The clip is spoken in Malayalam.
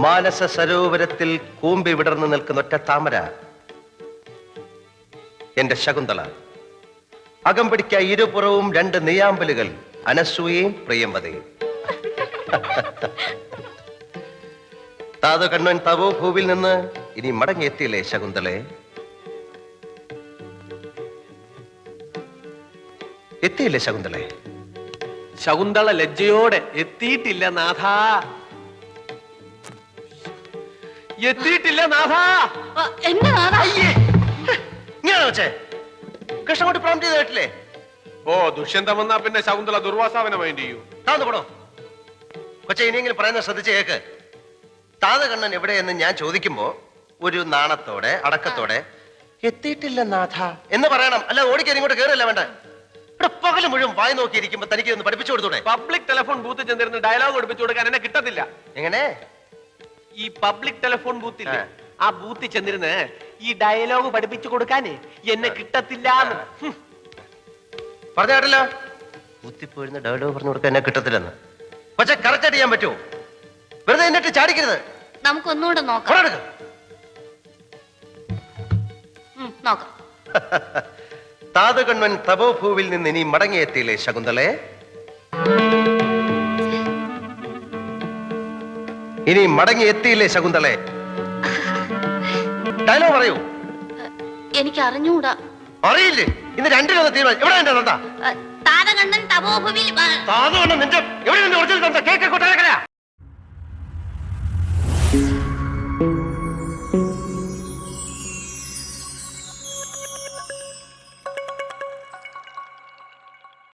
മാനസ സരോവരത്തിൽ കൂമ്പി വിടർന്നു നിൽക്കുന്ന ഒറ്റ താമര എന്റെ ശകുന്തള. അകമ്പടിക്ക ഇരുപുറവും രണ്ട് നെയ്യാമ്പലുകൾ, അനസൂയയും പ്രിയംവതയും. താതു കണ്ണൻ തവോ ഭൂവിൽ നിന്ന് ഇനി മടങ്ങിയെത്തിയില്ലേ ശകുന്തളെ? എത്തിയില്ലേ ശകുന്തളെ? ശകുന്തള ലജ്ജയോടെ എത്തിയിട്ടില്ല നാഥ, എത്തിയിട്ടില്ല നാഥ. ഇങ്ങനെ വെച്ചേ കൃഷ്ണൻകുട്ടി പ്രോം ചെയ്ത് കേട്ടില്ലേ? ഓ, ദുഷ്യന്തം വന്നാ പിന്നെ ശകുന്തള ദുർവാസാവനെ മൈൻഡ് ചെയ്യൂ. താന്ന് പോടോ കൊച്ചെ, ഇനിയെങ്കിലും പറയുന്നത് ശ്രദ്ധിച്ച് കേക്ക്. താത കണ്ണൻ എവിടെയെന്ന് ഞാൻ ചോദിക്കുമ്പോ ഒരു നാണത്തോടെ അടക്കത്തോടെ എത്തിയിട്ടില്ല നാഥ എന്ന് പറയണം. അല്ല ഓടിക്കാൻ ഇങ്ങോട്ട് കയറില്ല വേണ്ട. ഇവിടെ പകല് മുഴുവൻ വായി നോക്കിയിരിക്കുമ്പോ തനിക്ക് ഒന്ന് പഠിപ്പിച്ചു കൊടുത്തൂടെ? പബ്ലിക് ടെലിഫോൺ ബൂത്തിൽ ചെന്നിരുന്ന് ഡയലോഗ് പഠിപ്പിച്ചു കൊടുക്കാൻ എന്നെ കിട്ടത്തില്ല. എങ്ങനെ? ഈ പബ്ലിക് ടെലിഫോൺ ബൂത്തില്ലേ, ആ ബൂത്തിൽ ചെന്നിരുന്ന് ഈ ഡയലോഗ് പഠിപ്പിച്ചു കൊടുക്കാനേ എന്നെ കിട്ടത്തില്ല. പറഞ്ഞ കേട്ടല്ലോ, ബൂത്തിപ്പോയിരുന്ന ഡയലോഗ് പറഞ്ഞു കൊടുക്കാൻ എന്നെ കിട്ടത്തില്ലെന്ന്. പക്ഷെ കറക്റ്റ് ചെയ്യാൻ പറ്റുമോ? വെറുതെ എന്നിട്ട് ചാടിക്കരുത്. നമുക്കൊന്നുകൂടെ നോക്കാം. താതകണ്വൻ തപോഭൂവിൽ നിന്ന് ഇനി മടങ്ങിയെത്തിയില്ലേ ശകുന്തളെ? ഇനി മടങ്ങിയെത്തിയില്ലേ ശകുന്തളെ? ഡയലോഗ് പറയൂ. എനിക്ക് അറിഞ്ഞൂടാ. അറിയില്ലേ? ഇന്ന് രണ്ടിലൊന്ന് തീരുമാനം. എവിടെ എന്റെ തന്ത? താതകണ്ണൻ തപോഭൂവിൽ. താതകണ്ണൻ നിന്റെ എവിടെ നിന്റെ ഒറിജിനൽ തന്ത? കേക്ക് കൊട്ടാരക്കര.